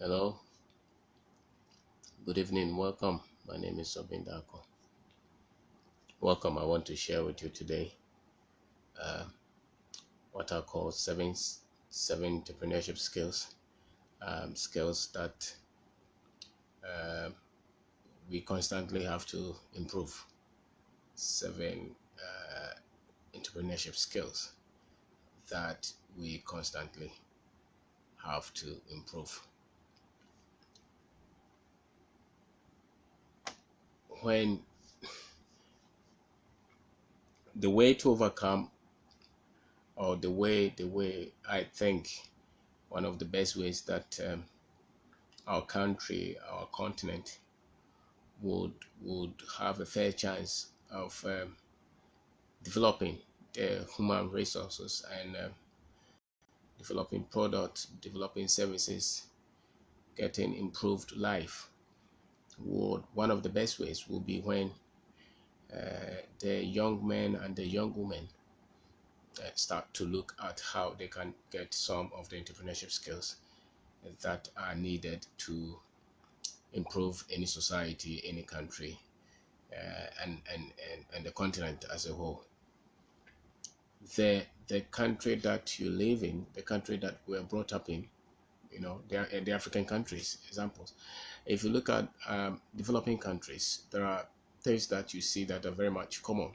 Hello, good evening, welcome. My name is Obindako. Welcome. I want to share with you today uh, what I call seven entrepreneurship skills, skills that uh, we constantly have to improve. Seven entrepreneurship skills that we constantly have to improve. When the way to overcome, or the way I think one of the best ways that our country, our continent would have a fair chance of developing their human resources and developing products, developing services, getting improved life. One of the best ways will be when the young men and the young women start to look at how they can get some of the entrepreneurship skills that are needed to improve any society, any country, and the continent as a whole. The country that you live in, the country that we're brought up in, the African countries, examples. If you look at developing countries, there are things that you see that are very much common,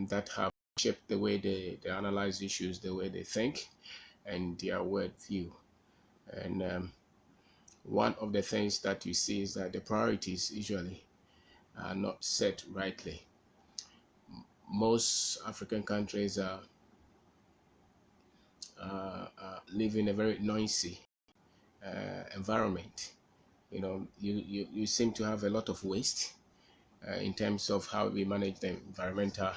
that have shaped the way they analyze issues, the way they think, and their worldview. And one of the things that you see is that the priorities usually are not set rightly. Most African countries live in a very noisy environment. You seem to have a lot of waste in terms of how we manage the environmental,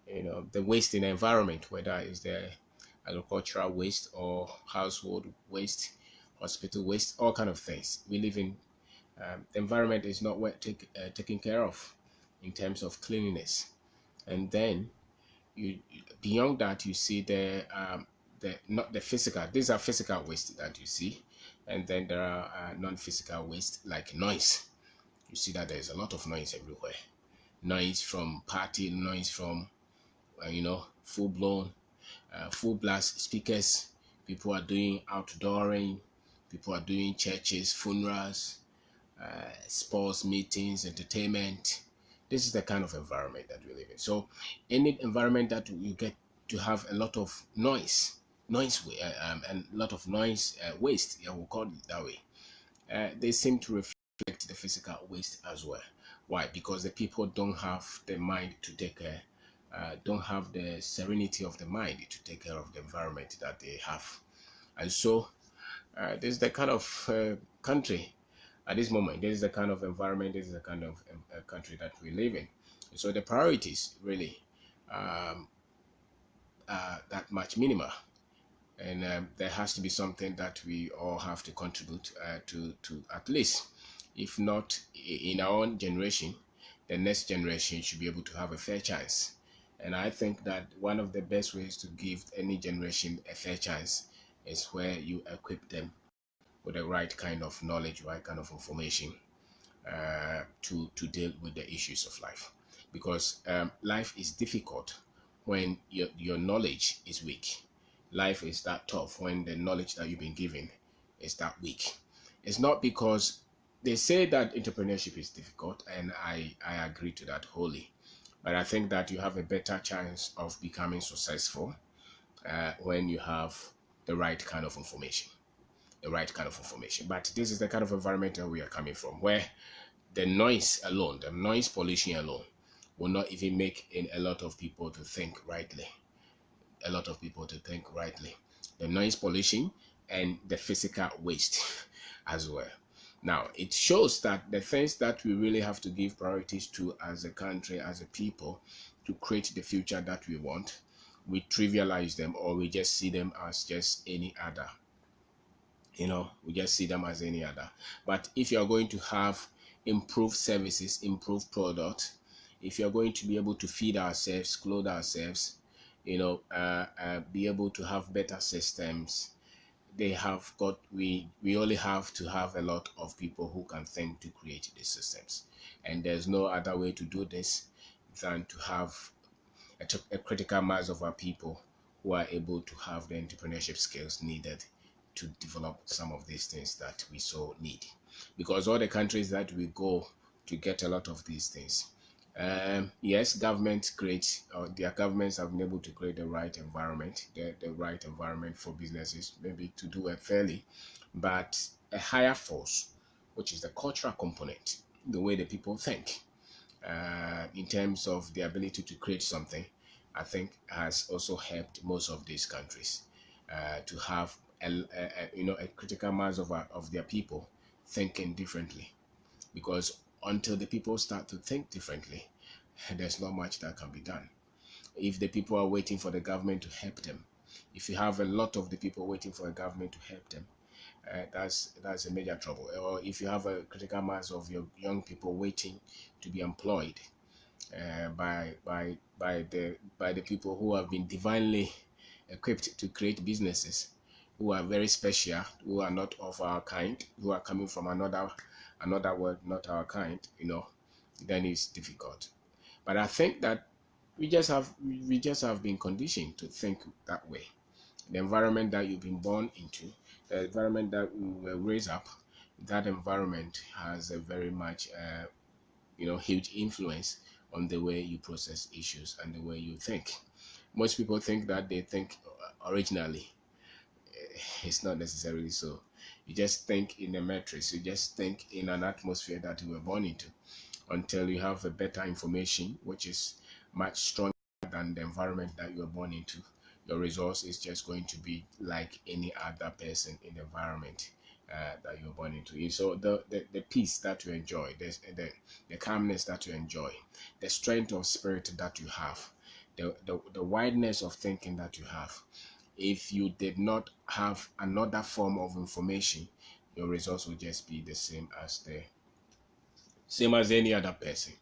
the waste in the environment, whether it's the agricultural waste or household waste, hospital waste, all kind of things. We live in the environment is not well taken care of in terms of cleanliness. And then you beyond that, you see the not the physical. These are physical waste that you see, and then there are non-physical waste like noise. You see that there's a lot of noise everywhere. Noise from party, noise from full-blown, full blast speakers. People are doing outdooring. People are doing churches, funerals, sports meetings, entertainment. This is the kind of environment that we live in. So any environment that you get to have a lot of and a lot of noise waste, yeah, we'll call it that way. They seem to reflect the physical waste as well. Why? Because the people don't have the mind to take care, don't have the serenity of the mind to take care of the environment that they have. And so this is the kind of country at this moment. This is the kind of environment, this is the kind of country that we live in. So the priorities really are that much minimal. And there has to be something that we all have to contribute to at least, if not in our own generation, the next generation should be able to have a fair chance. And I think that one of the best ways to give any generation a fair chance is where you equip them with the right kind of knowledge, right kind of information to deal with the issues of life. Because life is difficult when your knowledge is weak. Life is that tough when the knowledge that you've been given is that weak. It's not because they say that entrepreneurship is difficult, and I agree to that wholly. But I think that you have a better chance of becoming successful when you have the right kind of information. The right kind of information. But this is the kind of environment that we are coming from, where the noise alone, the noise pollution alone, will not even make a lot of people to think rightly. A lot of people to think rightly. The noise pollution and the physical waste as well. Now, it shows that the things that we really have to give priorities to as a country, as a people, to create the future that we want, we trivialize them, or we just see them as just any other. We just see them as any other. But if you're going to have improved services, improved products, if you're going to be able to feed ourselves, clothe ourselves, be able to have better systems, they have got, we only have to have a lot of people who can think to create these systems, and there's no other way to do this than to have a critical mass of our people who are able to have the entrepreneurship skills needed to develop some of these things that we so need. Because all the countries that we go to get a lot of these things, yes, governments create, or their governments have been able to create the right environment, the right environment for businesses, maybe to do it fairly, but a higher force, which is the cultural component, the way the people think, in terms of the ability to create something, I think has also helped most of these countries to have a critical mass of their people thinking differently. Because until the people start to think differently, there's not much that can be done. If the people are waiting for the government to help them, if you have a lot of the people waiting for a government to help them, that's a major trouble. Or if you have a critical mass of your young people waiting to be employed by the people who have been divinely equipped to create businesses, who are very special, who are not of our kind, who are coming from another world, not our kind, then it's difficult. But I think that we just have been conditioned to think that way. The environment that you've been born into, the environment that we were raised up, that environment has a very much huge influence on the way you process issues and the way you think. Most people think that they think originally. It's not necessarily so. You just think in a matrix, you just think in an atmosphere that you were born into, until you have a better information which is much stronger than the environment that you were born into. Your resource is just going to be like any other person in the environment that you're born into. So the peace that you enjoy, the calmness that you enjoy, the strength of spirit that you have, the wideness of thinking that you have, if you did not have another form of information, your results will just be the same as any other person,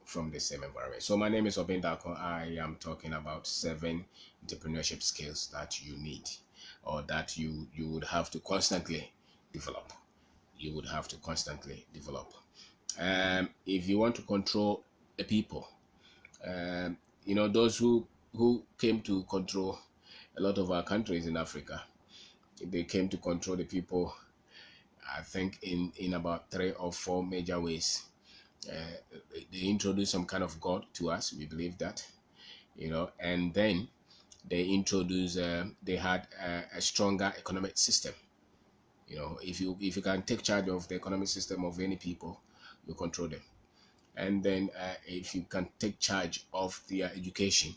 from the same environment. So my name is Obindako. I am talking about 7 entrepreneurship skills that you need, or that you would have to constantly develop. You would have to constantly develop. If you want to control the people, those who came to control a lot of our countries in Africa, they came to control the people, I think, in about 3 or 4 major ways. They introduced some kind of God to us. We believe that, and then they had a stronger economic system. If you can take charge of the economic system of any people, you control them. And then if you can take charge of their education,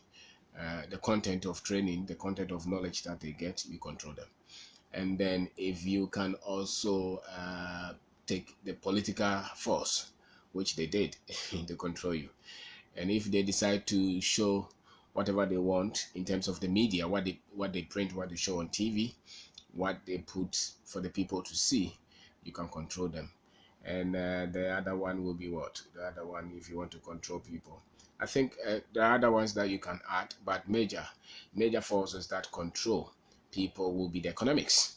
the content of training, the content of knowledge that they get, you control them. And then if you can also take the political force, which they did, to control you. And if they decide to show whatever they want in terms of the media, what they print, what they show on TV, what they put for the people to see, you can control them. And the other one will be what? The other one, if you want to control people, I think there are other ones that you can add, but major forces that control people will be the economics.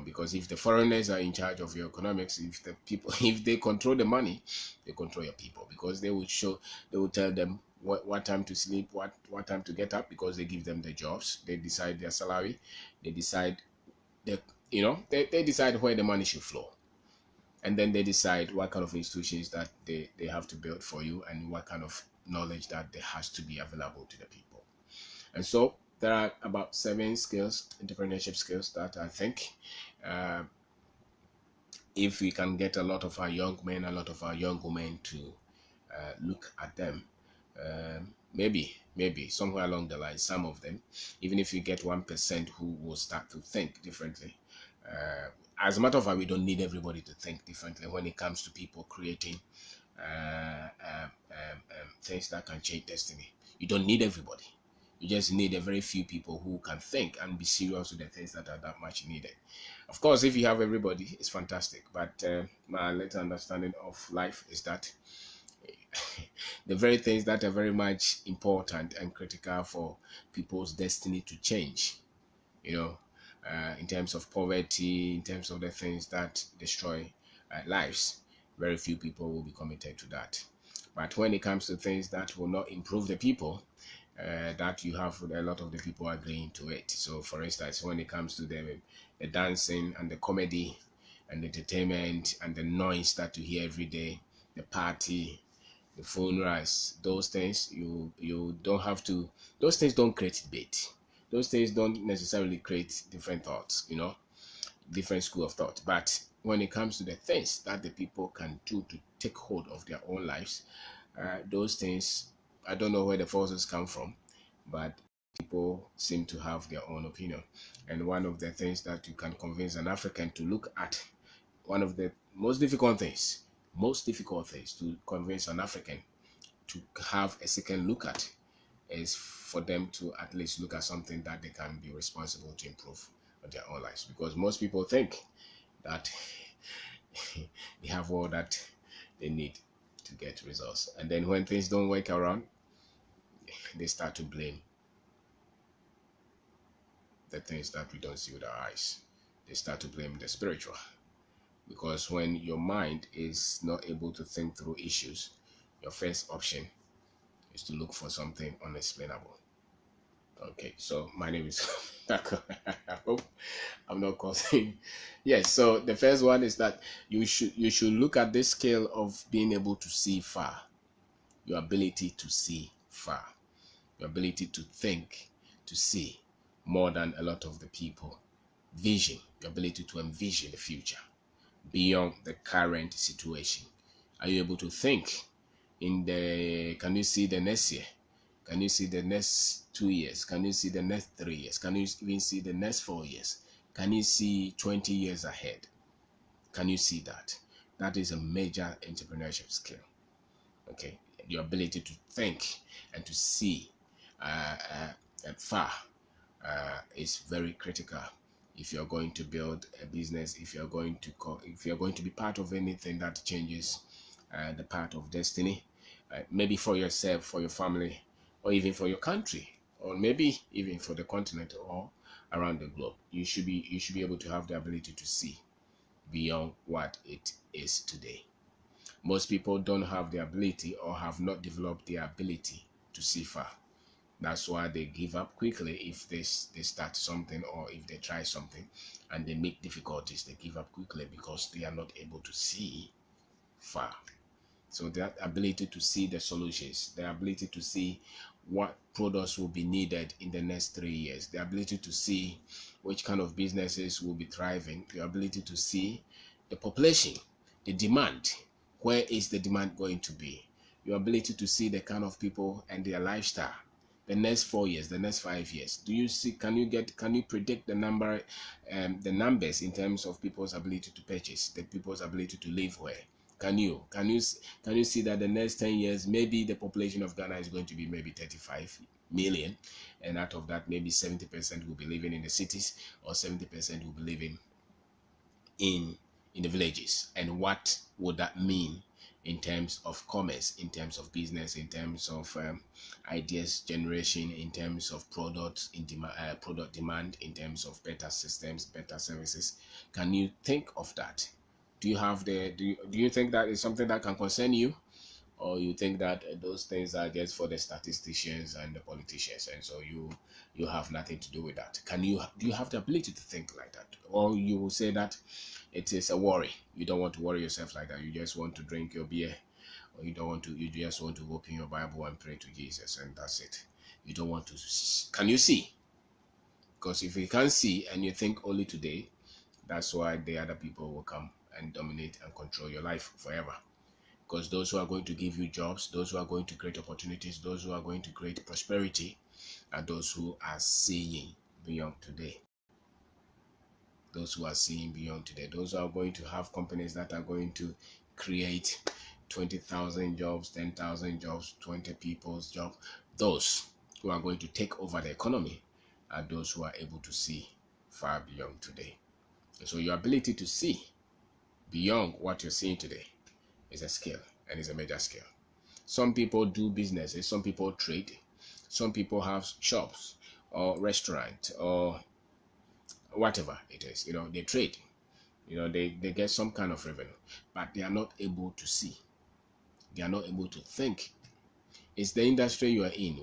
Because if the foreigners are in charge of your economics, if the people, if they control the money, they control your people, because they will tell them what time to sleep, what time to get up, because they give them the jobs, they decide their salary, they decide they decide where the money should flow. And then they decide what kind of institutions that they have to build for you, and what kind of knowledge that there has to be available to the people. And so there are about 7 skills, entrepreneurship skills, that I think if we can get a lot of our young men, a lot of our young women to look at them, maybe somewhere along the line, some of them, even if you get 1% who will start to think differently. As a matter of fact, we don't need everybody to think differently when it comes to people creating things that can change destiny. You don't need everybody. You just need a very few people who can think and be serious with the things that are that much needed. Of course, if you have everybody, it's fantastic. But my later understanding of life is that the very things that are very much important and critical for people's destiny to change, in terms of poverty, in terms of the things that destroy lives. Very few people will be committed to that. But when it comes to things that will not improve the people, that you have a lot of the people agreeing to it. So, for instance, when it comes to the dancing and the comedy and the entertainment and the noise that you hear every day, the party, the funerals, those things you don't have to. Those things don't create debate. Those things don't necessarily create different thoughts. Different school of thought. But when it comes to the things that the people can do to take hold of their own lives, those things, I don't know where the forces come from, but people seem to have their own opinion. And one of the things that you can convince an African to look at, one of the most difficult things to convince an African to have a second look at is for them to at least look at something that they can be responsible to improve their own lives. Because most people think that they have all that they need to get results. And then when things don't work around, they start to blame the things that we don't see with our eyes. They start to blame the spiritual. Because when your mind is not able to think through issues, your first option is to look for something unexplainable. Okay, so my name is I hope I'm not causing. Yes, so the first one is that you should look at this scale of being able to see far, your ability to see far, your ability to think, to see more than a lot of the people. Vision, your ability to envision the future beyond the current situation. Are you able to think can you see the next year? Can you see the next 2 years? Can you see the next 3 years? Can you even see the next 4 years? Can you see 20 years ahead? Can you see that? That is a major entrepreneurship skill. Okay, your ability to think and to see far is very critical if you're going to build a business, if you're going to be part of anything that changes the path of destiny, maybe for yourself, for your family, or even for your country, or maybe even for the continent or around the globe. You should be able to have the ability to see beyond what it is today. Most people don't have the ability or have not developed the ability to see far. That's why they give up quickly if they start something, or if they try something and they meet difficulties. They give up quickly because they are not able to see far. So that ability to see the solutions, the ability to see what products will be needed in the next 3 years, the ability to see which kind of businesses will be thriving, the ability to see the population, the demand, where is the demand going to be, your ability to see the kind of people and their lifestyle, the next 4 years, the next 5 years. Do you see? Can you predict the numbers in terms of people's ability to purchase, the people's ability to live where? Can you see that the next 10 years maybe the population of Ghana is going to be maybe 35 million, and out of that maybe 70% will be living in the cities, or 70% will be living in the villages? And what would that mean in terms of commerce, in terms of business, in terms of ideas generation, in terms of product demand, in terms of better systems, better services? Can you think of that? Do you think that is something that can concern you, or you think that those things are just for the statisticians and the politicians, and so you have nothing to do with that? Do you have the ability to think like that, or you will say that it is a worry? You don't want to worry yourself like that. You just want to drink your beer, or you just want to open your Bible and pray to Jesus, and that's it. You don't want to. Can you see? Because if you can't see and you think only today, that's why the other people will come and dominate and control your life forever. Because those who are going to give you jobs, those who are going to create opportunities, those who are going to create prosperity, are those who are seeing beyond today. Those who are seeing beyond today. Those who are going to have companies that are going to create 20,000 jobs, 10,000 jobs, 20 people's jobs. Those who are going to take over the economy are those who are able to see far beyond today. So your ability to see beyond what you're seeing today is a skill, and is a major skill. Some people do businesses, some people trade, some people have shops or restaurants or whatever it is, they trade, they get some kind of revenue, but they are not able to see, they are not able to think. It's the industry you are in.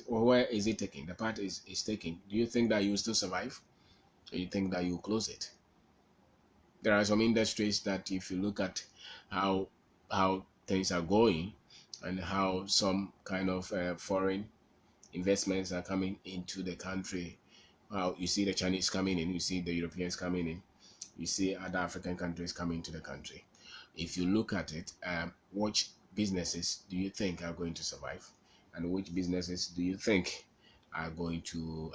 Where is it taking? The part is taking. Do you think that you will still survive? Or you think that you will close it? There are some industries that if you look at how things are going and how some kind of foreign investments are coming into the country, how you see the Chinese coming in, you see the Europeans coming in, you see other African countries coming to the country. If you look at it, which businesses do you think are going to survive, and which businesses do you think are going to,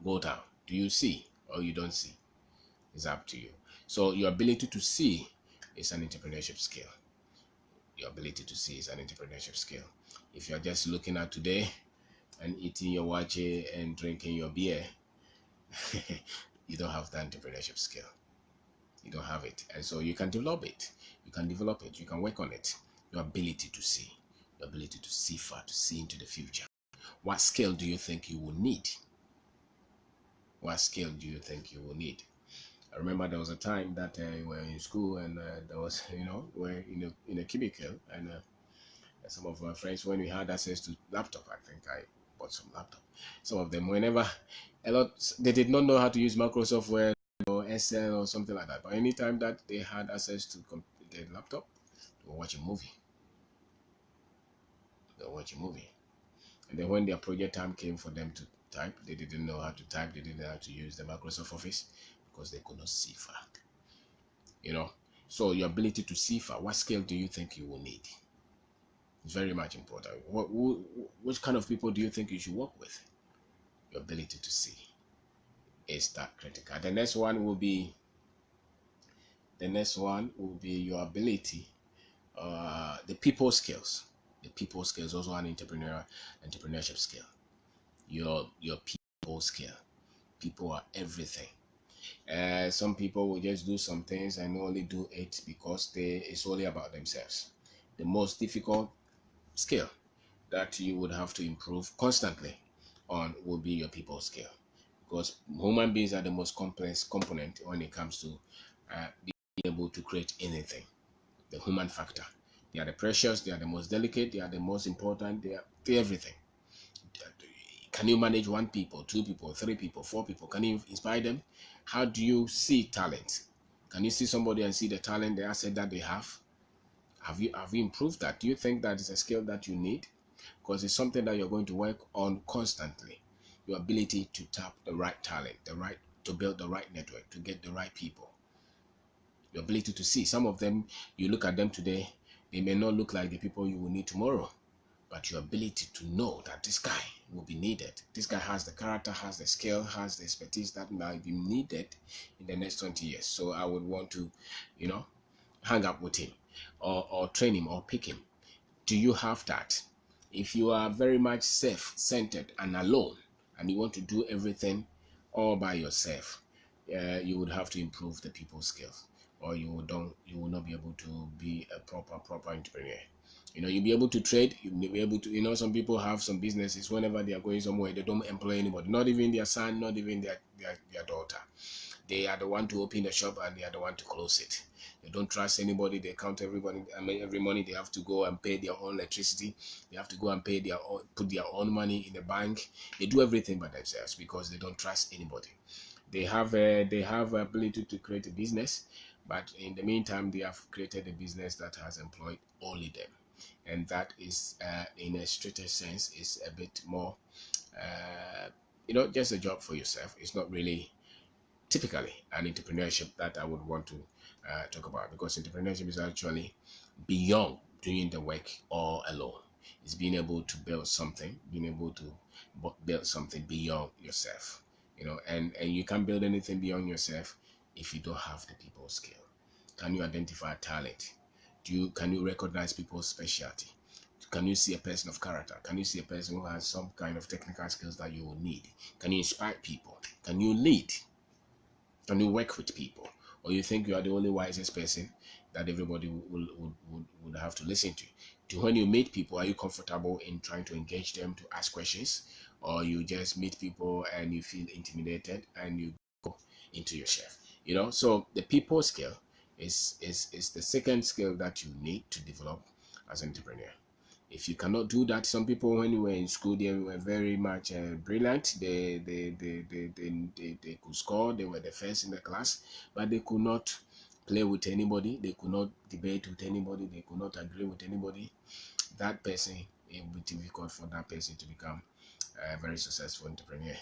go down? Do you see or you don't see? It's up to you. So your ability to see is an entrepreneurship skill. Your ability to see is an entrepreneurship skill. If you're just looking at today and eating your wache and drinking your beer, you don't have the entrepreneurship skill. You don't have it. And so you can develop it. You can develop it. You can work on it. Your ability to see. Your ability to see far, to see into the future. What skill do you think you will need? What skill do you think you will need? I remember there was a time that we were in school and there was, we're in a cubicle, and some of my friends, when we had access to laptop, I think I bought some laptop. Some of them, they did not know how to use Microsoft Word or Excel or something like that. But anytime that they had access to the laptop, they were watching movie. And then when their project time came for them to type, they didn't know how to type. They didn't know how to use the Microsoft Office because they could not see far. So your ability to see far, what skill do you think you will need? It's very much important. Which kind of people do you think you should work with? Your ability to see is that critical. The next one will be your ability, the people skills. The people skills also an entrepreneurship skill. Your people skill. People are everything. Some people will just do some things and only do it because it's only about themselves. The most difficult skill that you would have to improve constantly on will be your people skill, because human beings are the most complex component when it comes to being able to create anything. The human factor, they are the precious, they are the most delicate, they are the most important, they are everything. Can you manage 1 people, 2 people, 3 people, 4 people? Can you inspire them? How do you see talent? Can you see somebody and see the talent, the asset that they have? Have you improved that? Do you think that is a skill that you need? Because it's something that you're going to work on constantly. Your ability to tap the right talent, to build the right network, to get the right people. Your ability to see. Some of them, you look at them today, they may not look like the people you will need tomorrow. But your ability to know that this guy will be needed. This guy has the character, has the skill, has the expertise that might be needed in the next 20 years. So I would want to, hang up with him or train him or pick him. Do you have that? If you are very much self-centered and alone and you want to do everything all by yourself, you would have to improve the people skills, or you will not be able to be a proper entrepreneur. You'll be able to trade, you'll be able to, some people have some businesses, whenever they are going somewhere, they don't employ anybody, not even their son, not even their daughter. They are the one to open the shop and they are the one to close it. They don't trust anybody. They count everybody. Every morning they have to go and pay their own electricity. They have to go and put their own money in the bank. They do everything by themselves because they don't trust anybody. They have ability to create a business, but in the meantime, they have created a business that has employed only them. And that is, in a stricter sense, is a bit more, just a job for yourself. It's not really typically an entrepreneurship that I would want to talk about, because entrepreneurship is actually beyond doing the work all alone. It's being able to build something, beyond yourself, and you can't build anything beyond yourself if you don't have the people skill. Can you identify talent? Can you recognize people's specialty? Can you see a person of character? Can you see a person who has some kind of technical skills that you will need? Can you inspire people? Can you lead? Can you work with people? Or you think you are the only wisest person that everybody would have to listen to? When you meet people, are you comfortable in trying to engage them, to ask questions? or you just meet people and you feel intimidated and you go into your chef. You know, so the people skill is the second skill that you need to develop as an entrepreneur. If you cannot do that, some people when you were in school they were very much brilliant. They could score. They were the first in the class, but they could not play with anybody. They could not debate with anybody. They could not agree with anybody. That person, it would be difficult for that person to become a very successful entrepreneur,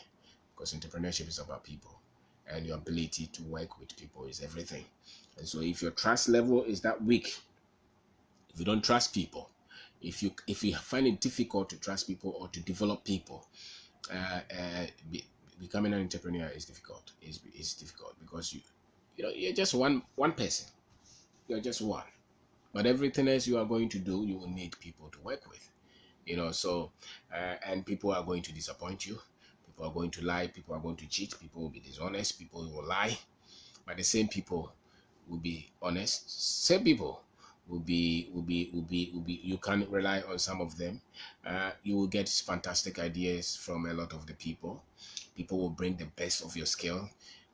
because entrepreneurship is about people, and your ability to work with people is everything. And so if your trust level is that weak, if you don't trust people, if you find it difficult to trust people or to develop people, uh, uh, be, becoming an entrepreneur is difficult. Is difficult because you're just one person. You're just one. But everything else you are going to do, you will need people to work with. So and people are going to disappoint you. People are going to lie. People are going to cheat. People will be dishonest. People will lie. But the same people will be honest. Same people will be. You can rely on some of them. You will get fantastic ideas from a lot of the people. People will bring the best of your skill,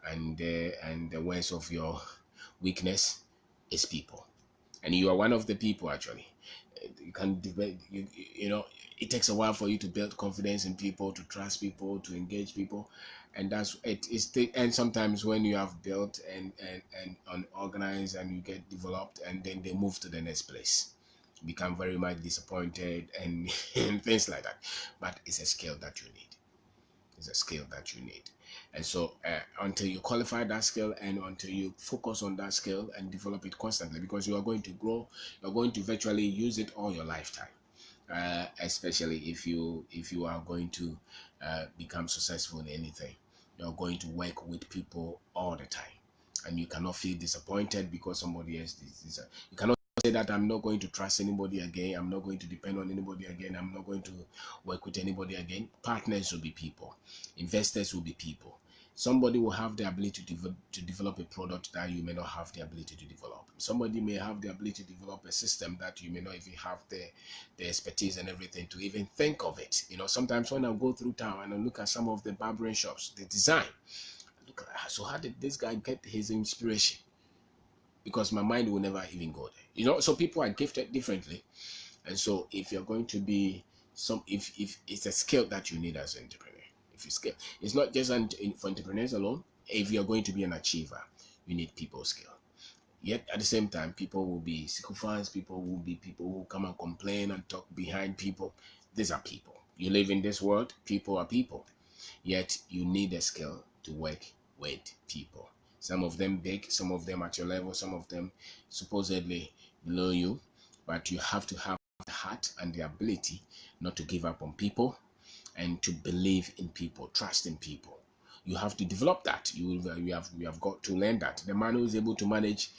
and the worst of your weakness is people. And you are one of the people actually. You can debate. It takes a while for you to build confidence in people, to trust people, to engage people, and that's it. And sometimes when you have built and unorganized and you get developed, and then they move to the next place, you become very much disappointed and, and things like that. But it's a skill that you need. It's a skill that you need. And so until you qualify that skill and until you focus on that skill and develop it constantly, because you are going to grow, you're going to virtually use it all your lifetime. Especially if you are going to become successful in anything, you're going to work with people all the time, and you cannot feel disappointed because somebody else you cannot say that I'm not going to trust anybody again, I'm not going to depend on anybody again, I'm not going to work with anybody again. Partners will be people, investors will be people. Somebody will have the ability to develop a product that you may not have the ability to develop. Somebody may have the ability to develop a system that you may not even have the expertise and everything to even think of it. Sometimes when I go through town and I look at some of the barbering shops, the design, look at, so how did this guy get his inspiration? Because my mind will never even go there. So people are gifted differently. And so if you're going to be if it's a skill that you need as an entrepreneur, if you scale, it's not just for entrepreneurs alone. If you're going to be an achiever, you need people skill. Yet at the same time, people will be sycophants, people will be people who come and complain and talk behind people. These are people. You live in this world, people are people. Yet you need a skill to work with people. Some of them big, some of them at your level, some of them supposedly below you. But you have to have the heart and the ability not to give up on people and to believe in people, trust in people. You have to develop that. You have got to learn that. The man who is able to manage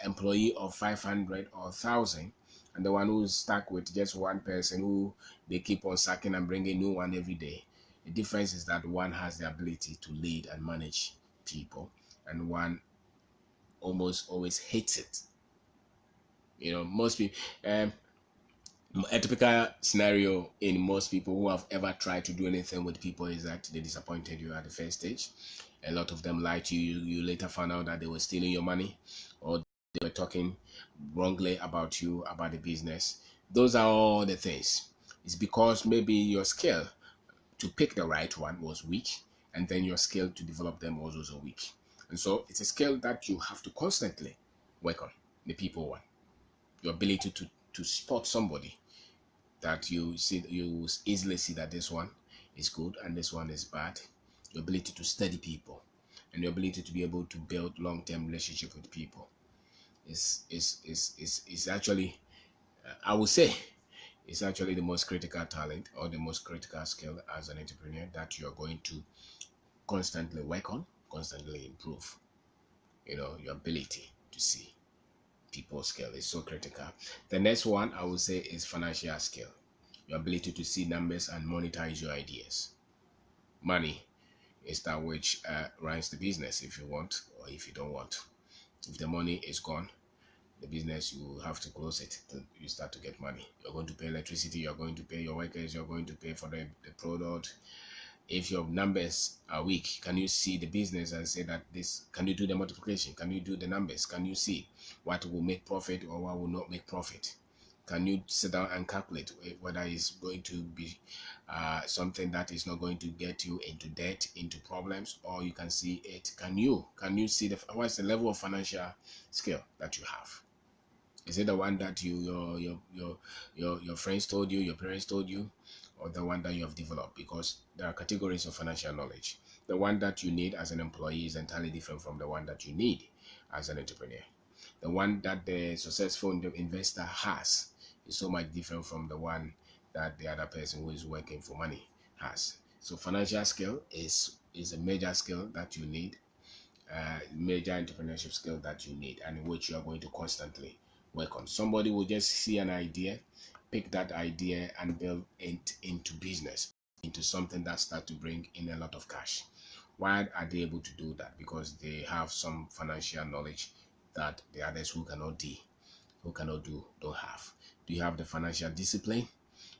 employee of 500 or 1,000, and the one who's stuck with just one person who they keep on sacking and bringing new one every day. The difference is that one has the ability to lead and manage people, and one almost always hates it. Most people. A typical scenario in most people who have ever tried to do anything with people is that they disappointed you at the first stage. A lot of them lied to you. You later found out that they were stealing your money, or they were talking wrongly about you, about the business. Those are all the things. It's because maybe your skill to pick the right one was weak, and then your skill to develop them was also weak. And so it's a skill that you have to constantly work on, the people one. Your ability to spot somebody that you easily see that this one is good and this one is bad. Your ability to study people and your ability to be able to build long-term relationship with people is actually, I would say, it's actually the most critical talent or the most critical skill as an entrepreneur that you're going to constantly work on, constantly improve. Your ability to see people skill is so critical. The next one I would say is financial skill. Your ability to see numbers and monetize your ideas. Money is that which runs the business if you want or if you don't want. If the money is gone, the business, you have to close it till you start to get money. You're going to pay electricity, you're going to pay your workers, you're going to pay for the product. If your numbers are weak, can you see the business and say that this, can you do the multiplication? Can you do the numbers? Can you see what will make profit or what will not make profit? Can you sit down and calculate whether it's going to be something that is not going to get you into debt, into problems, or you can see it? Can you see what's the level of financial skill that you have? Is it the one that your friends told you, your parents told you, or the one that you have developed? Because there are categories of financial knowledge. The one that you need as an employee is entirely different from the one that you need as an entrepreneur. The one that the successful investor has is so much different from the one that the other person who is working for money has. So financial skill is a major skill that you need, major entrepreneurship skill that you need, and in which you are going to constantly work on. Somebody will just see an idea, pick that idea and build it into business, into something that starts to bring in a lot of cash. Why are they able to do that? Because they have some financial knowledge that the others who cannot do don't have. Do you have the financial discipline?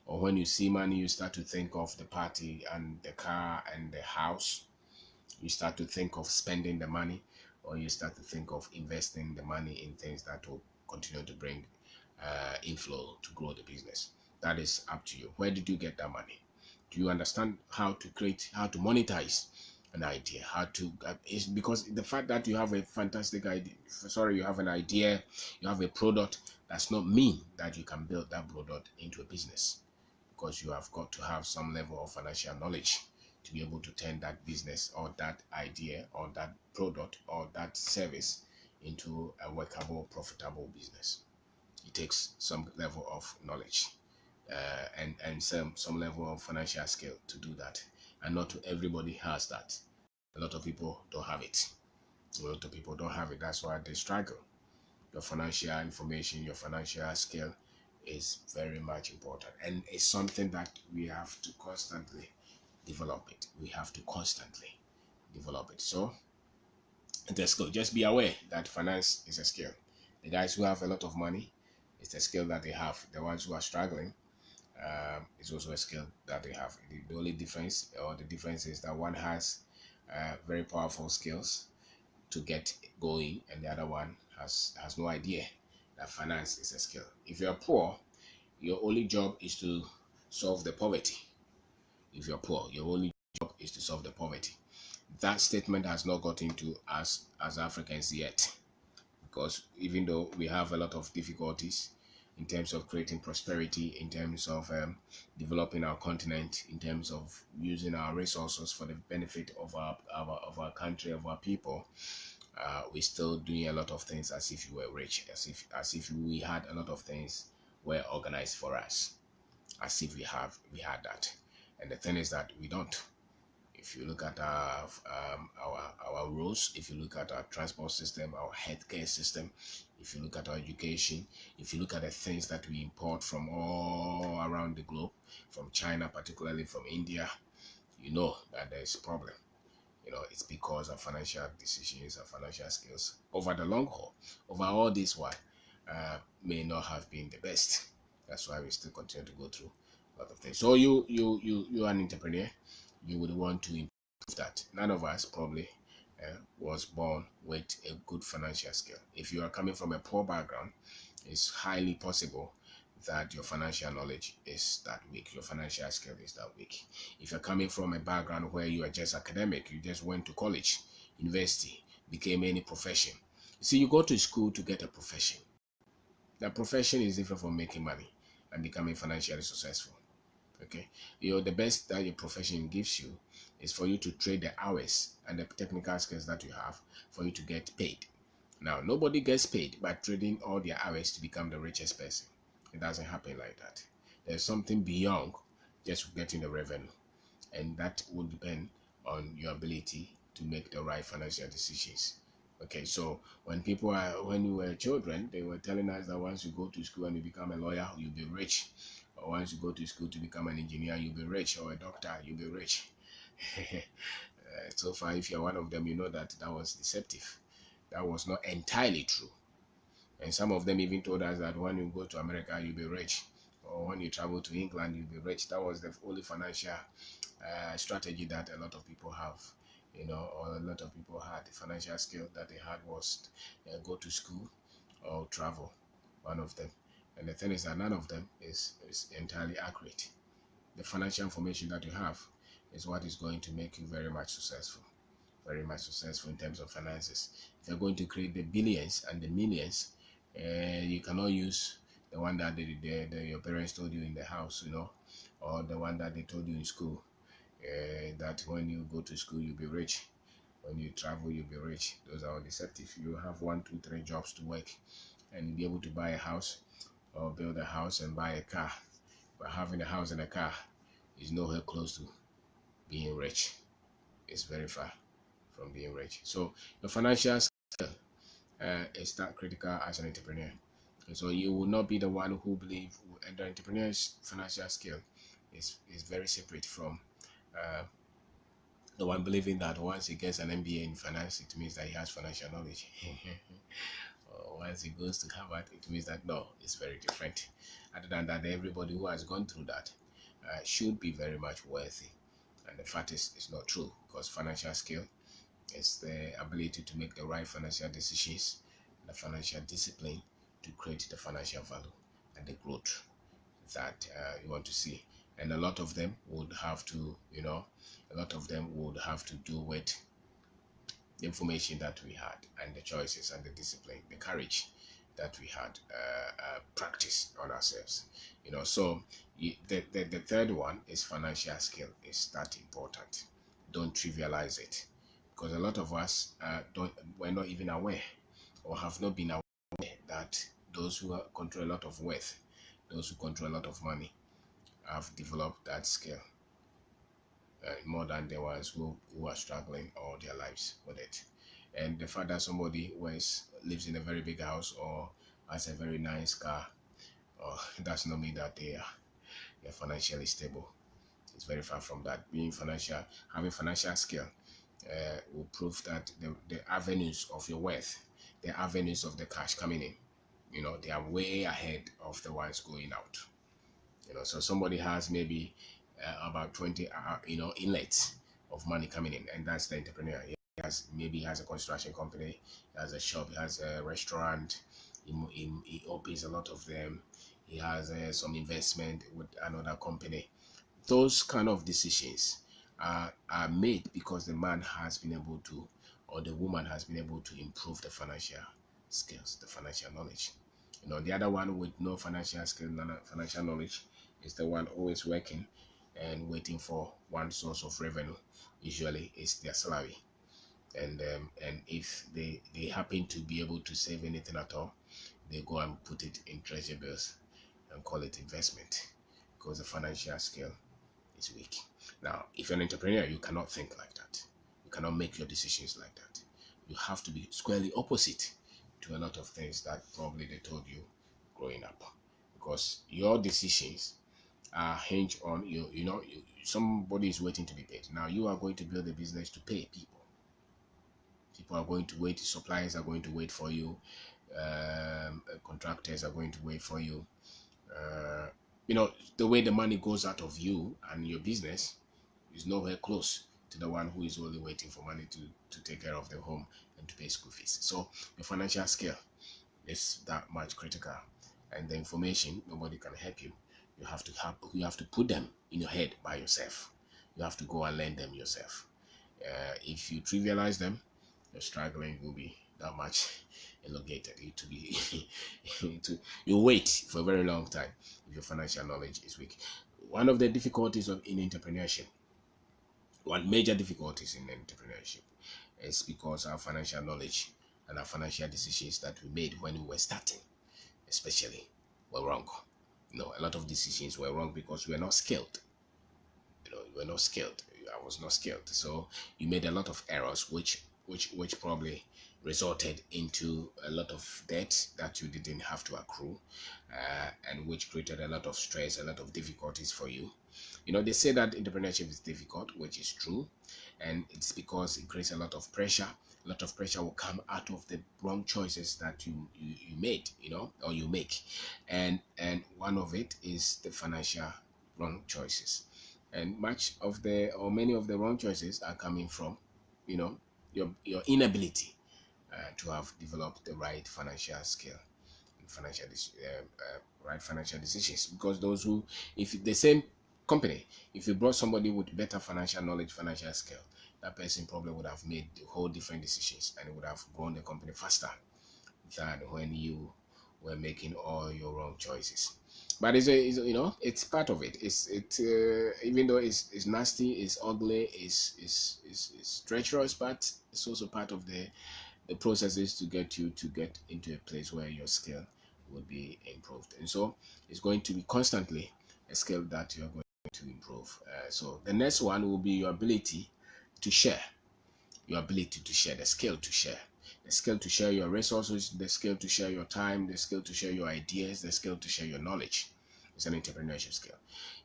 Or when you see money, you start to think of the party and the car and the house? You start to think of spending the money, or you start to think of investing the money in things that will continue to bring inflow to grow the business? That is up to you. Where did you get that money? Do you understand how to create, how to monetize an idea? How to is because the fact that you have a fantastic idea, you have an idea, you have a product, does not mean that you can build that product into a business, because you have got to have some level of financial knowledge to be able to turn that business or that idea or that product or that service into a workable, profitable business. It takes some level of knowledge and some level of financial skill to do that. And not everybody has that. A lot of people don't have it. A lot of people don't have it. That's why they struggle. Your financial information, your financial skill is very much important. And it's something that we have to constantly develop it. We have to constantly develop it. So it's a skill. Just be aware that finance is a skill. The guys who have a lot of money, it's a skill that they have. The ones who are struggling, it's also a skill that they have. The only difference, or the difference, is that one has very powerful skills to get going, and the other one has no idea that finance is a skill. If you're poor, your only job is to solve the poverty. If you're poor, your only job is to solve the poverty. That statement has not got into us as Africans yet, because even though we have a lot of difficulties in terms of creating prosperity, in terms of developing our continent, in terms of using our resources for the benefit of our country, of our people, we're still doing a lot of things as if we were rich, as if we had a lot of things were organized for us, as if we had that. And the thing is that we don't. If you look at our roads, if you look at our transport system, our healthcare system, if you look at our education, if you look at the things that we import from all around the globe, from China, particularly from India, you know that there's a problem. It's because of financial decisions and financial skills over the long haul. Over all this while, may not have been the best. That's why we still continue to go through a lot of things. So you're an entrepreneur. You would want to improve that. None of us probably was born with a good financial skill. If you are coming from a poor background, it's highly possible that your financial knowledge is that weak, your financial skill is that weak. If you're coming from a background where you are just academic, you just went to college, university, became any profession. You see, you go to school to get a profession. That profession is different from making money and becoming financially successful. Okay, the best that your profession gives you is for you to trade the hours and the technical skills that you have for you to get paid. Now, nobody gets paid by trading all their hours to become the richest person. It doesn't happen like that. There's something beyond just getting the revenue, and that will depend on your ability to make the right financial decisions. Okay, so when we were children, they were telling us that once you go to school and you become a lawyer, you'll be rich. Or once you go to school to become an engineer, you'll be rich, or a doctor, you'll be rich. So far, if you're one of them, you know that was deceptive. That was not entirely true. And some of them even told us that when you go to America, you'll be rich, or when you travel to England, you'll be rich. That was the only financial strategy that a lot of people have, or a lot of people had. The financial skill that they had was go to school or travel, one of them. And the thing is that none of them is entirely accurate. The financial information that you have is what is going to make you very much successful in terms of finances. If you're going to create the billions and the millions, you cannot use the one that your parents told you in the house, or the one that they told you in school, that when you go to school you'll be rich, when you travel you'll be rich. Those are all deceptive. You have 1, 2, 3 jobs to work and you'll be able to buy a house or build a house and buy a car, but having a house and a car is nowhere close to being rich. It's very far from being rich. So the financial skill is that critical as an entrepreneur. And so you will not be the one who believe the entrepreneur's financial skill is very separate from the one believing that once he gets an MBA in finance, it means that he has financial knowledge. Or once he goes to Harvard, it means that no, it's very different. Other than that, everybody who has gone through that should be very much wealthy. And the fact is, it's not true, because financial skill is the ability to make the right financial decisions, the financial discipline to create the financial value and the growth that you want to see. And a lot of them would have to, do with the information that we had and the choices and the discipline, the courage that we had practice on ourselves. So the third one is financial skill. Is that important? Don't trivialize it, because a lot of us we're not even aware, or have not been aware, that those who control a lot of wealth, those who control a lot of money, have developed that skill more than the ones who are struggling all their lives with it. And the fact that somebody lives in a very big house or has a very nice car, does not mean that they're financially stable. It's very far from that. Having financial skill will prove that the avenues of your wealth, the avenues of the cash coming in, they are way ahead of the ones going out. So somebody has maybe about 20 inlets of money coming in, and that's the entrepreneur. He has a construction company, he has a shop, he has a restaurant, he opens a lot of them, he has some investment with another company. Those kind of decisions are made because the man has been able to, or the woman has been able to improve the financial skills, the financial knowledge. The other one with no financial skill, no financial knowledge, is the one always working and waiting for one source of revenue. Usually it's their salary. And if they happen to be able to save anything at all, they go and put it in treasury bills and call it investment, because the financial skill is weak. Now, if you're an entrepreneur, you cannot think like that. You cannot make your decisions like that. You have to be squarely opposite to a lot of things that probably they told you growing up, because your decisions are hinged on somebody is waiting to be paid. Now you are going to build a business to pay people. People are going to wait, suppliers are going to wait for you, contractors are going to wait for you. The way the money goes out of you and your business is nowhere close to the one who is only waiting for money to take care of their home and to pay school fees. So your financial skill is that much critical, and the information, nobody can help you. You have to put them in your head by yourself. You have to go and learn them yourself. If you trivialize them, your struggling will be that much elongated. You wait for a very long time if your financial knowledge is weak. One of the difficulties in entrepreneurship, one major difficulties in entrepreneurship, is because our financial knowledge and our financial decisions that we made when we were starting, especially, were wrong. A lot of decisions were wrong because we were not skilled. You were not skilled. I was not skilled. So you made a lot of errors, which probably resulted into a lot of debt that you didn't have to accrue, and which created a lot of stress, a lot of difficulties for you. They say that entrepreneurship is difficult, which is true, and it's because it creates a lot of pressure. A lot of pressure will come out of the wrong choices that you made, or you make, and one of it is the financial wrong choices, and many of the wrong choices are coming from, your inability to have developed the right financial skill, right financial decisions. Because those who, if the same company, if you brought somebody with better financial knowledge, financial skill, that person probably would have made whole different decisions, and it would have grown the company faster than when you were making all your wrong choices. But it's part of it. Even though it's nasty, it's ugly, it's treacherous, but it's also part of the process is to get you to get into a place where your skill will be improved. And so it's going to be constantly a skill that you're going to improve. So the next one will be your ability to share. Your ability to share, the skill to share. The skill to share your resources, the skill to share your time, the skill to share your ideas, the skill to share your knowledge. It's an entrepreneurship skill.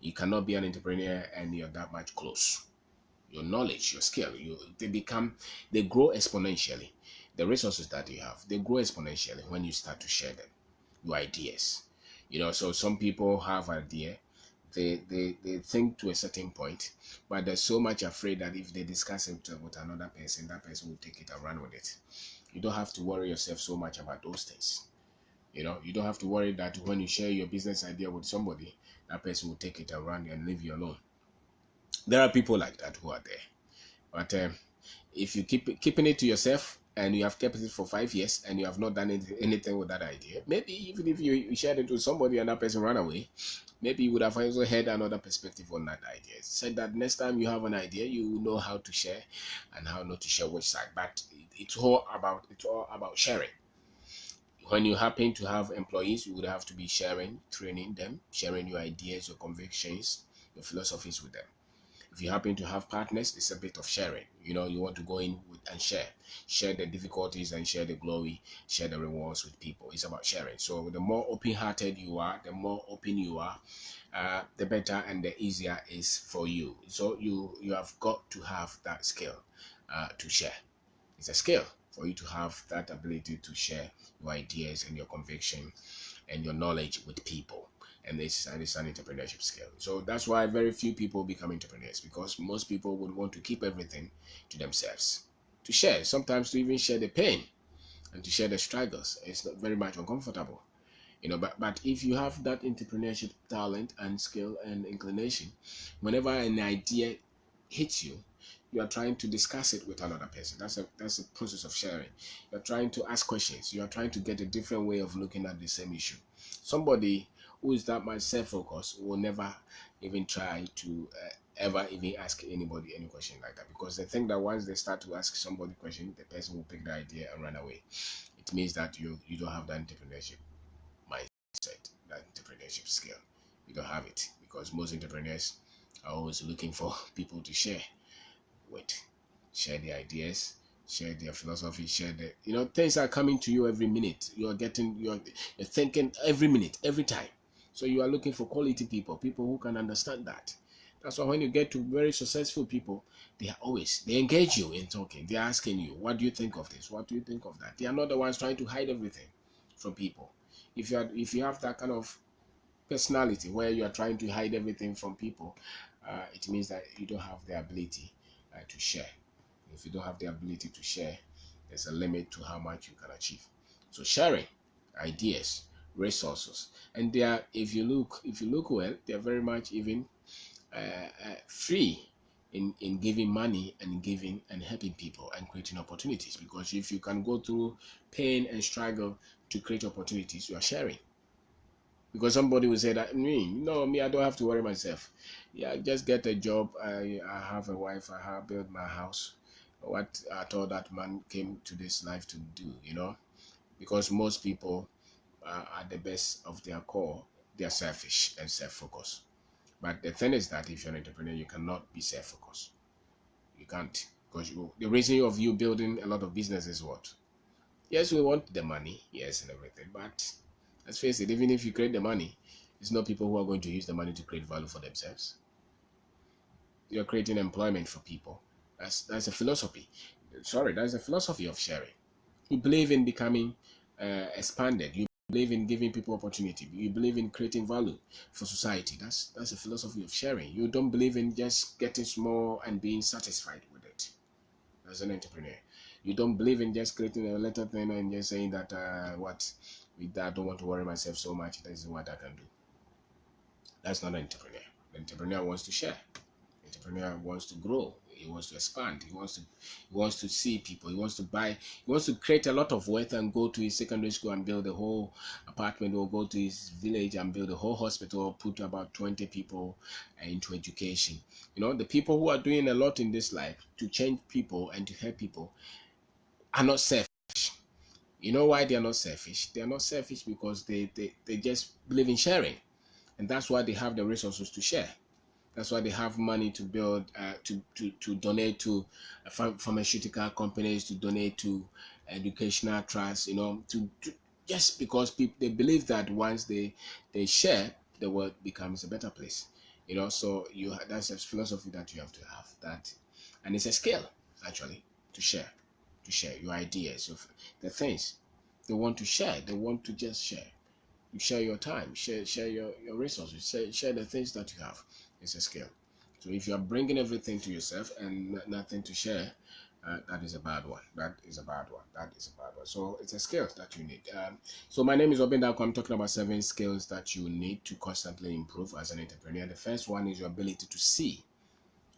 You cannot be an entrepreneur and you're that much close. Your knowledge, your skill, they grow exponentially. The resources that you have, they grow exponentially when you start to share them, your ideas. So some people have idea, they think to a certain point, but they're so much afraid that if they discuss it with another person, that person will take it and run with it. You don't have to worry yourself so much about those things. You don't have to worry that when you share your business idea with somebody, that person will take it and run and leave you alone. There are people like that who are there. But if you keeping it to yourself and you have kept it for 5 years and you have not done anything with that idea, maybe even if you shared it with somebody and that person ran away, maybe you would have also had another perspective on that idea. Said that next time you have an idea, you know how to share and how not to share which side. But it's all about sharing. When you happen to have employees, you would have to be sharing, training them, sharing your ideas, your convictions, your philosophies with them. If you happen to have partners, it's a bit of sharing. You want to go in with and share the difficulties and share the glory, share the rewards with people. It's about sharing. So the more open-hearted you are, the more open you are, the better and the easier is for you. So you have got to have that skill to share. It's a skill for you to have that ability to share your ideas and your conviction and your knowledge with people. And it's an entrepreneurship skill. So that's why very few people become entrepreneurs, because most people would want to keep everything to themselves. To share, sometimes to even share the pain and to share the struggles, it's not very much uncomfortable. But if you have that entrepreneurship talent and skill and inclination, whenever an idea hits you, you are trying to discuss it with another person. That's a process of sharing. You're trying to ask questions. You are trying to get a different way of looking at the same issue. Somebody who is that much self-focused will never even try to ever even ask anybody any question like that, because they think that once they start to ask somebody question, the person will pick the idea and run away. It means that you don't have that entrepreneurship mindset, that entrepreneurship skill. You don't have it, because most entrepreneurs are always looking for people to share with, share their ideas, share their philosophy, share things are coming to you every minute. You're thinking every minute, every time. So you are looking for quality people who can understand that. That's why when you get to very successful people, they engage you in talking. They're asking you, what do you think of this? What do you think of that? They are not the ones trying to hide everything from people. If you have that kind of personality where you are trying to hide everything from people, it means that you don't have the ability to share. If you don't have the ability to share, there's a limit to how much you can achieve. So sharing ideas, resources, and they are, if you look well, they are very much even free in giving money and giving and helping people and creating opportunities. Because if you can go through pain and struggle to create opportunities, you are sharing. Because somebody will say that me, I don't have to worry myself. Yeah, just get a job. I have a wife. I have built my house. What at all that man came to this life to do, Because most people at the best of their core, they are selfish and self-focused. But the thing is that if you're an entrepreneur, you cannot be self-focused. You can't, because the reason of you building a lot of business is what? Yes, we want the money, yes, and everything, but let's face it, even if you create the money, it's not people who are going to use the money to create value for themselves. you're creating employment for people. That's a philosophy. Sorry, that's a philosophy of sharing. You believe in becoming expanded. You believe in giving people opportunity. You believe in creating value for society. That's a philosophy of sharing. You don't believe in just getting small and being satisfied with it as an entrepreneur. You don't believe in just creating a little thing and just saying that what with that I don't want to worry myself so much. This is what I can do. That's not an entrepreneur. The entrepreneur wants to share. Entrepreneur wants to grow. He wants to expand. He wants to see people. He wants to buy. He wants to create a lot of wealth and go to his secondary school and build a whole apartment, or go to his village and build a whole hospital, or put about 20 people into education. The people who are doing a lot in this life to change people and to help people are not selfish. You know why they are not selfish? They are not selfish because they just believe in sharing, and that's why they have the resources to share. That's why they have money to build, to donate to pharmaceutical companies, to donate to educational trusts. Just because people, they believe that once they share, the world becomes a better place. So that's a philosophy that you have to have. That, and it's a skill actually to share your ideas, of the things they want to share. They want to just share. You share your time, share your resources, share the things that you have. It's a skill. So if you are bringing everything to yourself and nothing to share, that is a bad one. That is a bad one. That is a bad one. So it's a skill that you need. So my name is Kwabena. I'm talking about 7 skills that you need to constantly improve as an entrepreneur. The first one is your ability to see.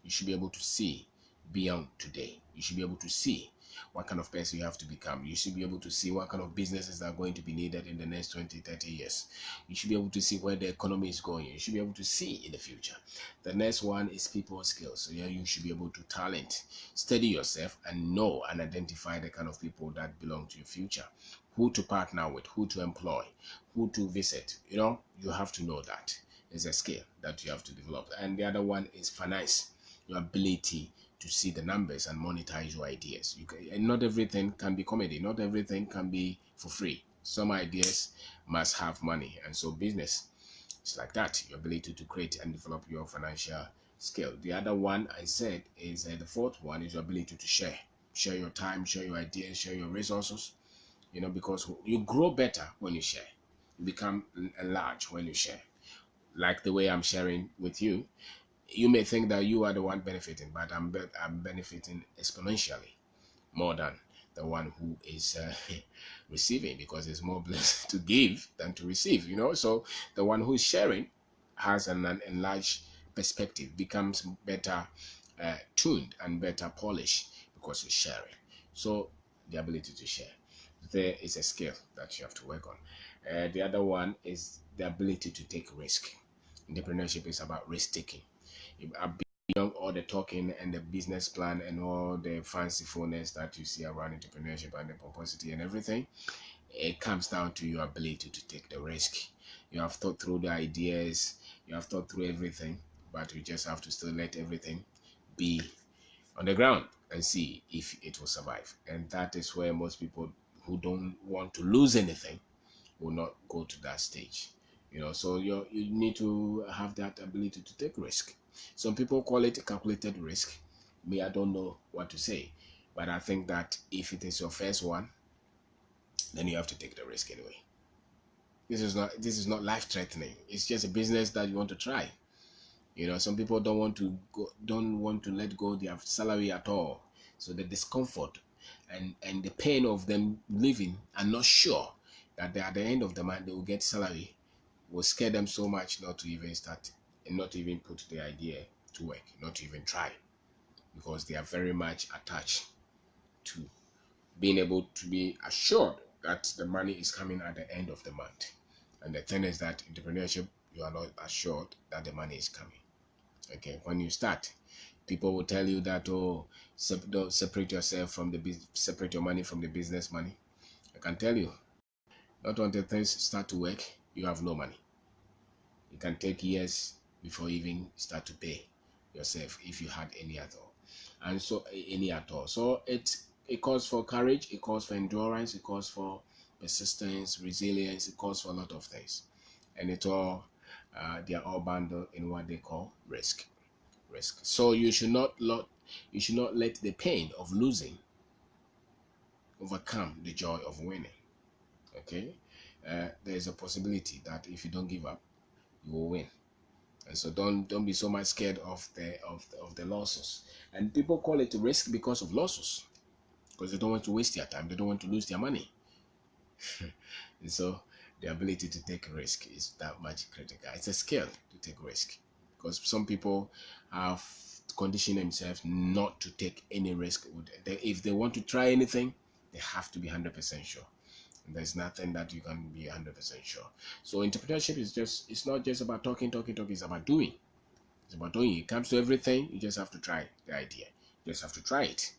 You should be able to see beyond today. You should be able to see what kind of person you have to become. You should be able to see what kind of businesses are going to be needed in the next 20, 30 years. You should be able to see where the economy is going. You should be able to see in the future. The next one is people skills. So you should be able to study yourself and know and identify the kind of people that belong to your future. Who to partner with, who to employ, who to visit. You have to know that. It's a skill that you have to develop. And the other one is finance. Your ability to see the numbers and monetize your ideas. And not everything can be comedy. Not everything can be for free. Some ideas must have money. And so business is like that. Your ability to create and develop your financial skill. The other one I said is the fourth one is your ability to share. Share your time, share your ideas, share your resources. Because you grow better when you share. You become large when you share. Like the way I'm sharing with you. You may think that you are the one benefiting, but I'm benefiting exponentially more than the one who is receiving, because it's more blessed to give than to receive. So the one who is sharing has an enlarged perspective, becomes better tuned and better polished because it's sharing. So the ability to share, there is a skill that you have to work on. The other one is the ability to take risk. Entrepreneurship is about risk taking. Beyond all the talking and the business plan and all the fancifulness that you see around entrepreneurship and the pomposity and everything, it comes down to your ability to take the risk. You have thought through the ideas, you have thought through everything, but you just have to still let everything be on the ground and see if it will survive. And that is where most people who don't want to lose anything will not go to that stage. So you need to have that ability to take risk. Some people call it calculated risk. Me, I don't know what to say, but I think that if it is your first one, then you have to take the risk anyway. This is not life threatening. It's just a business that you want to try. Some people don't want to let go their salary at all. So the discomfort and the pain of them living and not sure that at the end of the month they will get salary will scare them so much not to even start and not even put the idea to work, not to even try, because they are very much attached to being able to be assured that the money is coming at the end of the month. And the thing is that entrepreneurship, you are not assured that the money is coming. Okay, when you start, people will tell you that, don't separate yourself from separate your money from the business money. I can tell you, not until things start to work, you have no money. It can take years before you even start to pay yourself if you had any at all. And so any at all. So it calls for courage, it calls for endurance, it calls for persistence, resilience, it calls for a lot of things. And they are all bundled in what they call risk. Risk. So you should not let the pain of losing overcome the joy of winning. Okay, there's a possibility that if you don't give up, you will win. And so don't be so much scared of the losses. And people call it risk because of losses, because they don't want to waste their time, they don't want to lose their money. And so the ability to take a risk is that much critical. It's a skill to take risk, because some people have conditioned themselves not to take any risk. If they want to try anything, they have to be 100% sure. And there's nothing that you can be 100% sure. So entrepreneurship it's not just about talking, it's about doing. It's about doing. It comes to everything. You just have to try the idea. You just have to try it.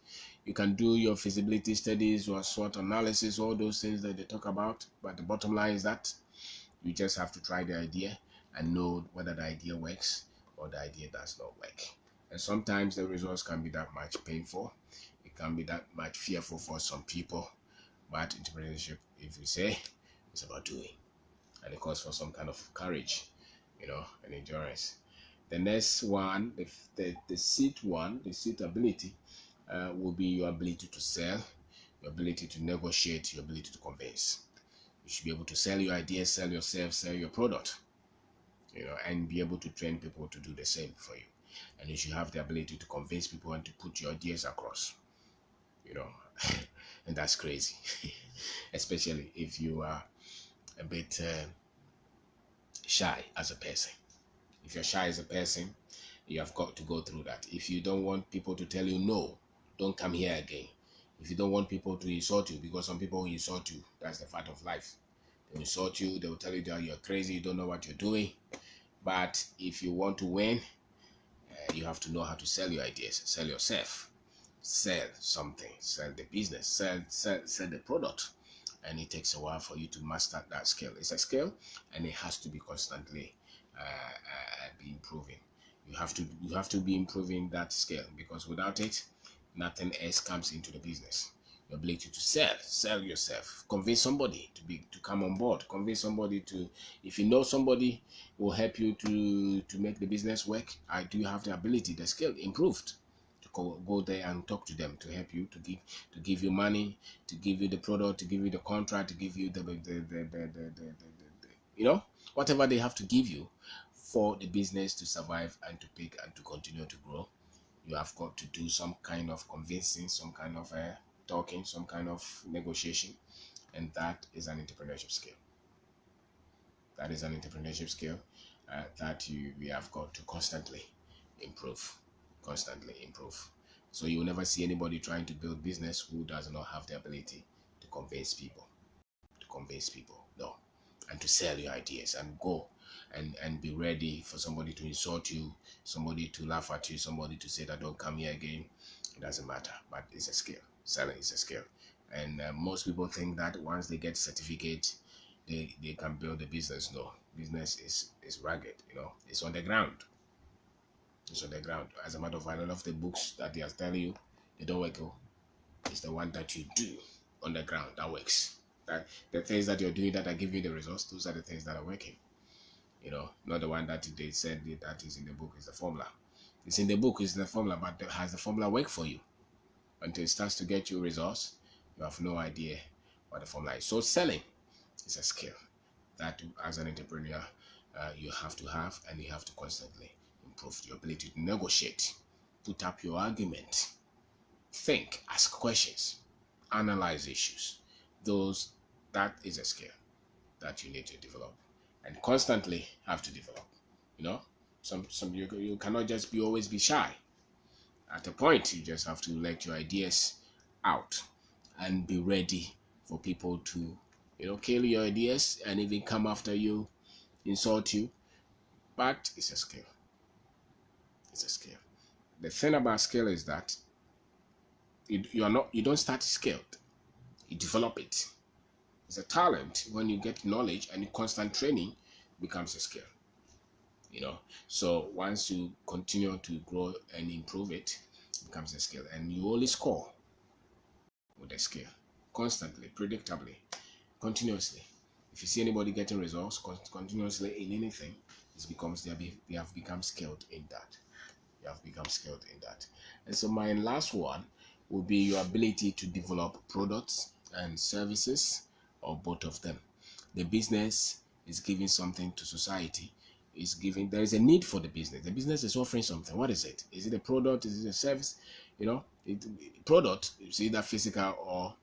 You can do your feasibility studies or SWOT analysis, all those things that they talk about. But the bottom line is that you just have to try the idea and know whether the idea works or the idea does not work. And sometimes the results can be that much painful. It can be that much fearful for some people. But entrepreneurship, if you say, it's about doing. And it calls for some kind of courage, and endurance. The next one, the seat ability, will be your ability to sell, your ability to negotiate, your ability to convince. You should be able to sell your ideas, sell yourself, sell your product, and be able to train people to do the same for you. And you should have the ability to convince people and to put your ideas across, and that's crazy, especially if you are a bit shy as a person. If you're shy as a person, you have got to go through that. If you don't want people to tell you no, don't come here again. If you don't want people to insult you, because some people will insult you, that's the fact of life. They will insult you, they will tell you that you're crazy, you don't know what you're doing. But if you want to win, you have to know how to sell your ideas, sell yourself, sell something, sell the business, sell the product. And it takes a while for you to master that skill. It's a skill, and it has to be constantly be improving. You have to be improving that skill, because without it, nothing else comes into the business. Your ability to sell yourself, convince somebody to come on board, convince somebody to, if you know somebody will help you to make the business work. I do have the ability, the skill improved, to go there and talk to them, to help you, to give you money, to give you the product, to give you the contract, to give you the whatever they have to give you for the business to survive and to pick and to continue to grow. You have got to do some kind of convincing, some kind of talking, some kind of negotiation, and that is an entrepreneurship skill. That is an entrepreneurship skill that we have got to constantly improve. So you will never see anybody trying to build business who does not have the ability to convince people. No. And to sell your ideas and go and be ready for somebody to insult you, somebody to laugh at you, somebody to say that don't come here again. It doesn't matter, but it's a skill. Selling is a skill. And most people think that once they get certificate, they can build a business. No, business is rugged, it's on the ground. It's on the ground. As a matter of fact, a lot of the books that they are telling you, they don't work. It's the one that you do on the ground that works. That the things that you're doing that are giving you the results, those are the things that are working. Not the one that they said that is in the book is the formula. It's in the book, is the formula, but has the formula work for you? Until it starts to get you results, you have no idea what the formula is. So selling is a skill that as an entrepreneur you have to have, and you have to constantly improve your ability to negotiate, put up your argument, think, ask questions, analyze issues. That is a skill that you need to develop and constantly have to develop. You cannot just always be shy. At a point, you just have to let your ideas out and be ready for people to kill your ideas and even come after you, insult you. But it's a skill. The thing about skill is that you don't start skilled, you develop it. It's a talent. When you get knowledge and constant training, becomes a skill. So once you continue to grow and improve it, becomes a skill, and you only score with a skill, constantly, predictably, continuously. If you see anybody getting results continuously in anything, it's because they have become skilled in that. You have become skilled in that. And so my last one will be your ability to develop products and services, or both of them. The business is giving something to society. Is giving, there is a need for the business. The business is offering something. What is it? Is it a product? Is it a service? Product is either physical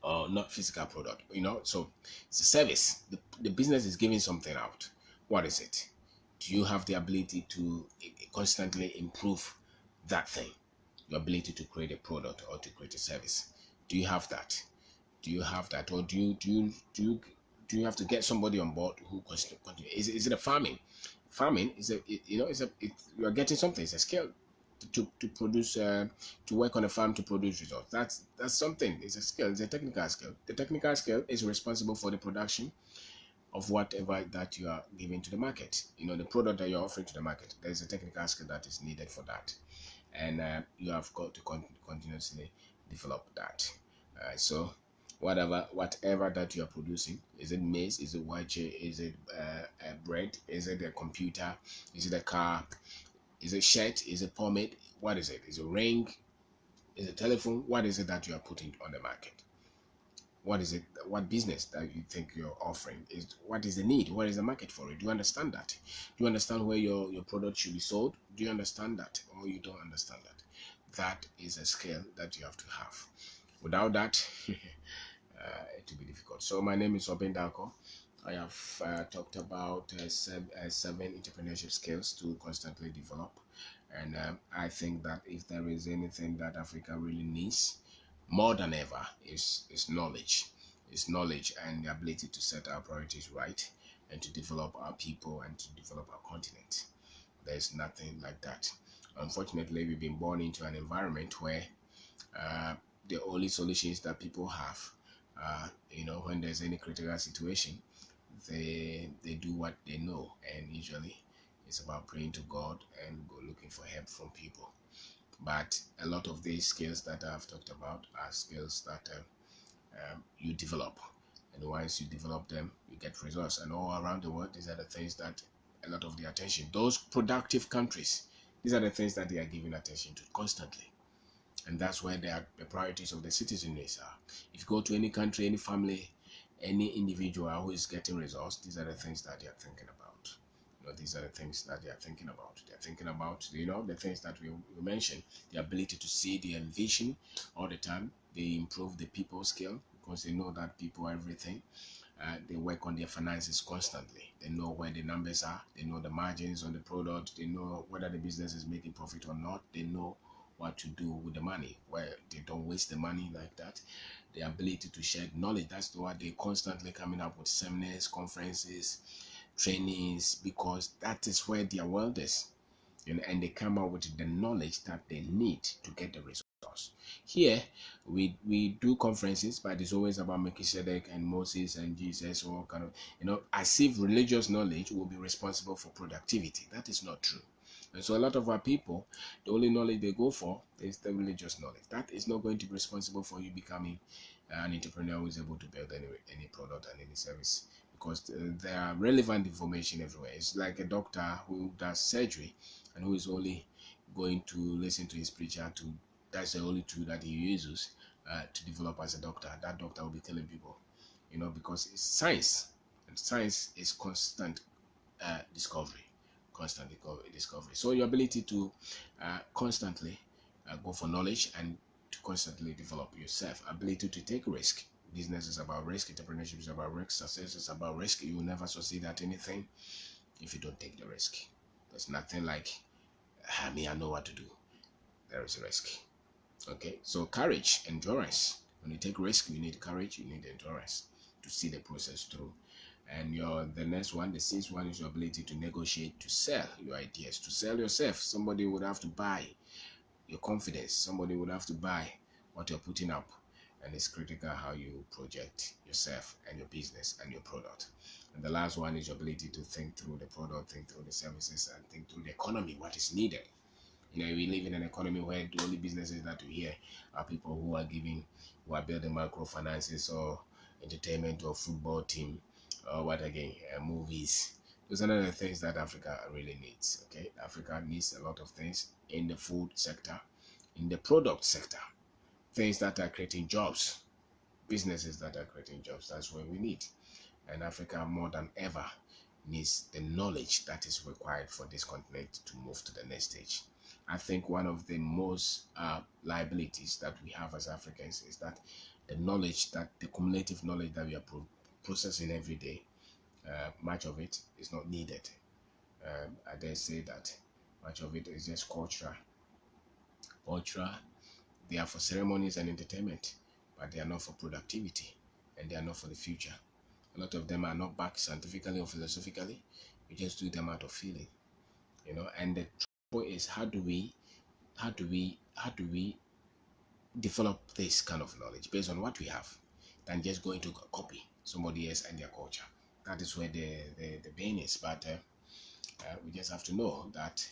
or not physical product. So it's a service. The business is giving something out. What is it? Do you have the ability to constantly improve that thing? Your ability to create a product or to create a service. Do you have that? Do you have that, or do you have to get somebody on board who continue? Is it a farming? Farming is you are getting something. It's a skill to produce, to work on a farm to produce results. That's something. It's a skill. It's a technical skill. The technical skill is responsible for the production of whatever that you are giving to the market. The product that you're offering to the market. There's a technical skill that is needed for that, and you have got to continuously develop that. So whatever that you are producing, is it maize, is it white, is it bread, is it a computer, is it a car, is it shirt, is it pomade, what is it? Is it ring, is it telephone? What is it that you are putting on the market? What is it? What business that you think you're offering? What is the need? What is the market for it? Do you understand that? Do you understand where your product should be sold? Do you understand that, or you don't understand that? That is a skill that you have to have. Without that, it will be difficult. So my name is Obendako. I have talked about 7 entrepreneurship skills to constantly develop, and I think that if there is anything that Africa really needs more than ever is knowledge. Is knowledge and the ability to set our priorities right, and to develop our people and to develop our continent. There's nothing like that. Unfortunately, we've been born into an environment where the only solutions that people have, when there's any critical situation, they do what they know, and usually it's about praying to God and go looking for help from people. But a lot of these skills that I've talked about are skills that you develop, and once you develop them, you get results. And all around the world, these are the things that a lot of the attention, those productive countries, these are the things that they are giving attention to constantly. And that's where the priorities of the citizens are. If you go to any country, any family, any individual who is getting results, these are the things that they are thinking about. These are the things that they are thinking about. They're thinking about, the things that we mentioned, the ability to see, the vision all the time. They improve the people skill because they know that people are everything. They work on their finances constantly. They know where the numbers are. They know the margins on the product. They know whether the business is making profit or not. They know what to do with the money, where they don't waste the money like that. The ability to share knowledge, that's why they're constantly coming up with seminars, conferences, trainings, because that is where their world is. And they come up with the knowledge that they need to get the results. Here, we do conferences, but it's always about Melchizedek and Moses and Jesus, all kind of, as if religious knowledge will be responsible for productivity. That is not true. And so a lot of our people, the only knowledge they go for is the religious knowledge. That is not going to be responsible for you becoming an entrepreneur who is able to build any product and any service, because there are relevant information everywhere. It's like a doctor who does surgery and who is only going to listen to his preacher. That's the only tool that he uses to develop as a doctor. That doctor will be telling people, because it's science, and science is constant discovery. So your ability to constantly go for knowledge and to constantly develop yourself, ability to take risk. Business is about risk, entrepreneurship is about risk, success is about risk. You will never succeed at anything if you don't take the risk. There's nothing like, I know what to do. There is a risk. Okay, so courage, endurance. When you take risk, you need courage, you need endurance to see the process through. And the next one, the sixth one, is your ability to negotiate, to sell your ideas, to sell yourself. Somebody would have to buy your confidence. Somebody would have to buy what you're putting up. And it's critical how you project yourself and your business and your product. And the last one is your ability to think through the product, think through the services, and think through the economy, what is needed. We live in an economy where the only businesses that we hear are people who are building microfinances or entertainment or football team, or movies. Those are the things that Africa really needs. Okay, Africa needs a lot of things in the food sector, in the product sector, things that are creating jobs, businesses that are creating jobs. That's what we need. And Africa, more than ever, needs the knowledge that is required for this continent to move to the next stage. I think one of the most liabilities that we have as Africans is that the knowledge, that the cumulative knowledge that we are processing every day, much of it is not needed. I dare say that much of it is just cultural. They are for ceremonies and entertainment, but they are not for productivity, and they are not for the future. A lot of them are not backed scientifically or philosophically. We just do them out of feeling, And the trouble is, how do we develop this kind of knowledge based on what we have, than just going to copy somebody else and their culture. That is where the pain is. But we just have to know that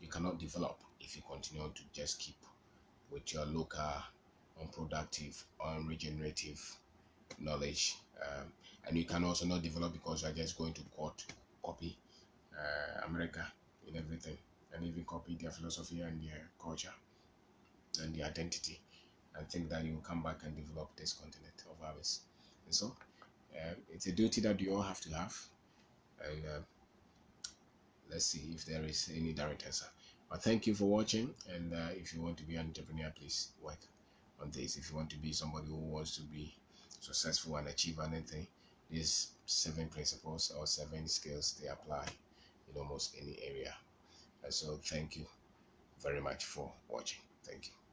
you cannot develop if you continue to just keep with your local, unproductive, unregenerative knowledge. And you can also not develop because you are just going to copy America in everything, and even copy their philosophy and their culture and their identity, and think that you will come back and develop this continent of ours. And so it's a duty that you all have to have. And let's see if there is any direct answer. But thank you for watching. And if you want to be an entrepreneur, please work on this. If you want to be somebody who wants to be successful and achieve anything, these 7 principles or 7 skills, they apply in almost any area. And so thank you very much for watching. Thank you.